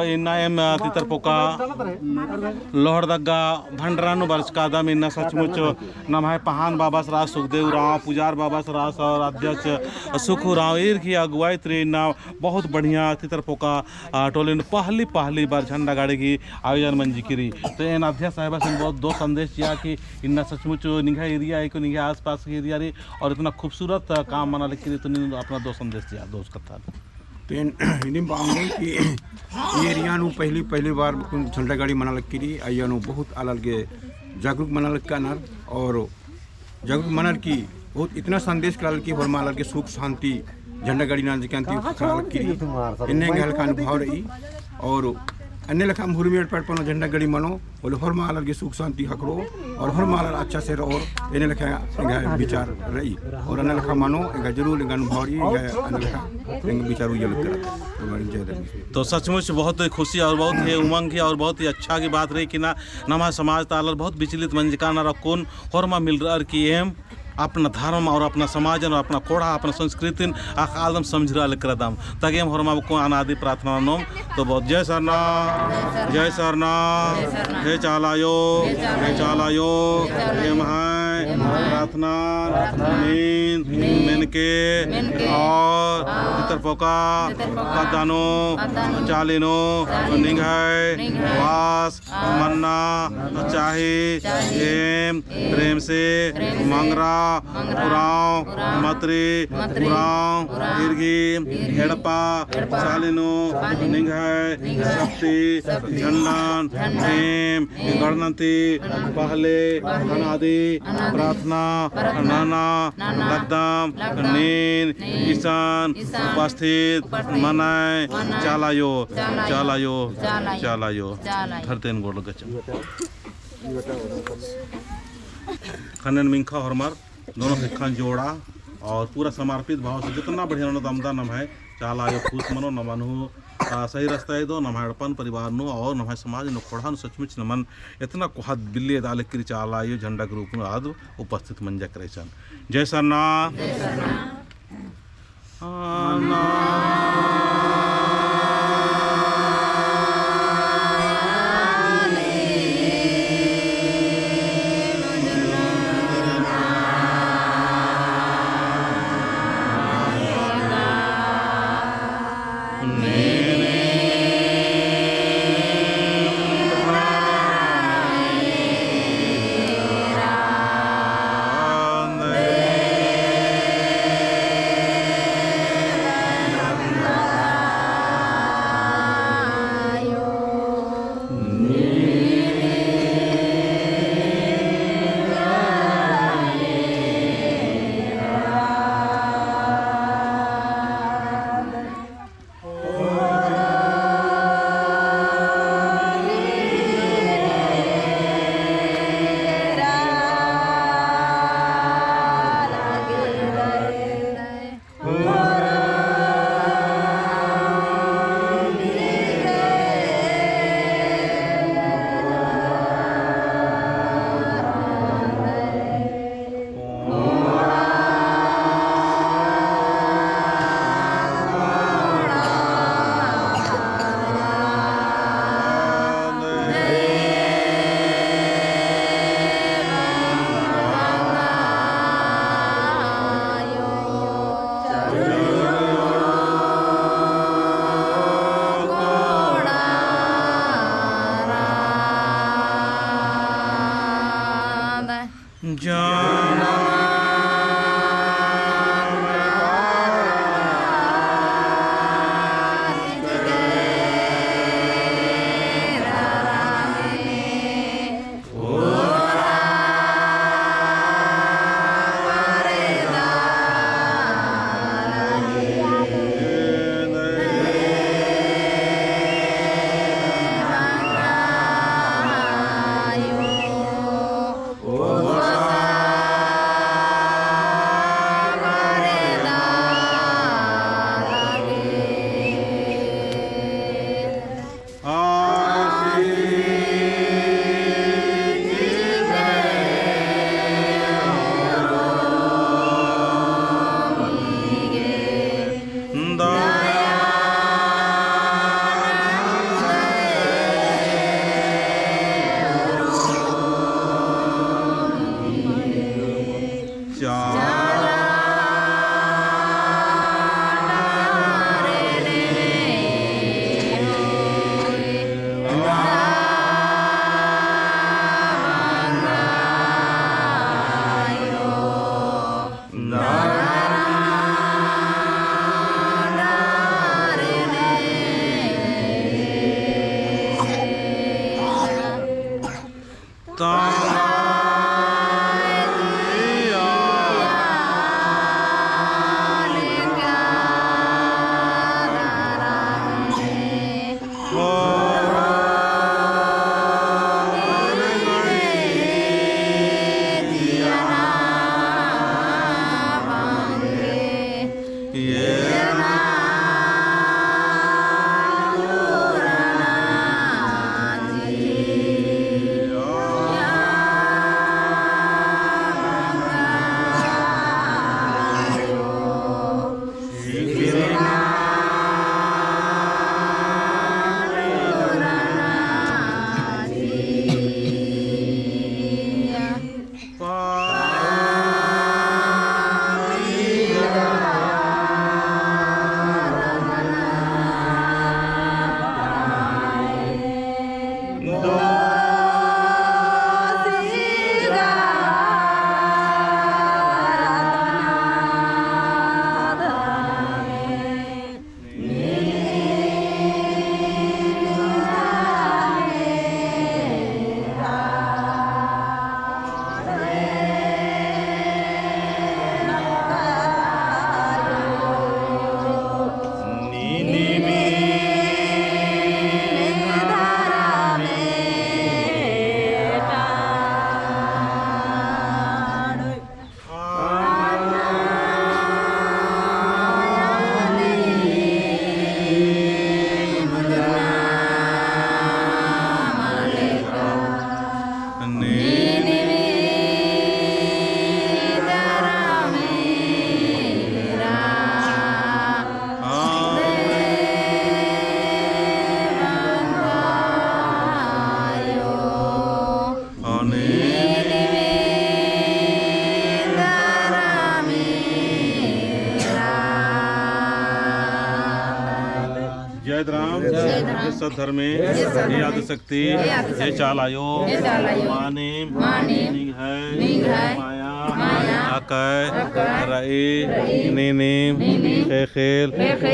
इन्ना एम तितर पोका लोहरदग्गा भंडरानु वर्ष का दम इन्ना सचमुच नम है पहान बाबा सरा सुखदेव राव पुजार बाबा सरा और अध्यक्ष सुखू राव ईर की अगुवाई त्री ना बहुत बढ़िया तितर पोका टोले पहली बार झंडा गाड़ी की आयोजन मंजी करी। तो इन अध्यक्ष साहिबा से बहुत दो संदेश दिया कि इन्ना सचमुच निघा एरिया है को निघा आसपास की एरिया रही और इतना खूबसूरत काम मना लिखी तो अपना दो संदेश दिया दोस्त कथा तो इन बांगे कि एरिया पहली बार झंडा गाड़ी मना लगी आइया बहुत अलग जागरूक मना लग और जागरूक मना की बहुत इतना संदेश करा कि हर के सुख शांति झंडा गाड़ी ना इन्हें हल्का अनुभव रही और अन्य लखा भूमियर पेट झंडा गाड़ी मनो बोले हर माल के सुख शांति हकड़ो और हर माल अच्छा से रहो इन्हें लखा विचार रही और अन्य लखा मानो जरूर अनुभव रही विचार तो सचमुच बहुत खुशी और बहुत ही उमंग की और बहुत ही अच्छा की बात रही कि ना नमा समाज तालर बहुत विचलित मंजिका ना रखून हरमा मिल रहा कि एम अपना धर्म और अपना समाज और अपना कोड़ा अपना संस्कृति आदम समझ रहा लेकर ताकि हम हरमा को अनादि प्रार्थना नोम तो बहुत जय सरनाथ जय सरनाथ हे चालायो हे महाय प्रार्थना नींद मेनके और इतर पोका कदानो चालिनो निघाय वास मन्ना चाहे प्रेम से मंगरा पुराव मत्री पुराव दीर्घी हेड़पा चालिनो निघाय शक्ति झंडन प्रेम गणनती पहले अनादि प्रार्थना नाना लग्दम नीन ईशान उपस्थित मनाय चालायो धरतेन गोड़ गच खनन मिंखा हरमर दोनों सिक्खन जोड़ा और पूरा समर्पित भाव से जितना बढ़िया दमदा नम है चालायो खुश मनो नमनु सही रास्ता है दो नमाड़पन परिवार नो और नमाय समाज नो खोड़ा सचमुच नमन इतना कोहद बिल्ली दाले करी चालायो झंडा के रूप में आद उपस्थित मंजा करे जय सरनाथ जय राम जय सद्धर्मे याद शक्ति जय चालायो माने है माया आकै रई नीम खेल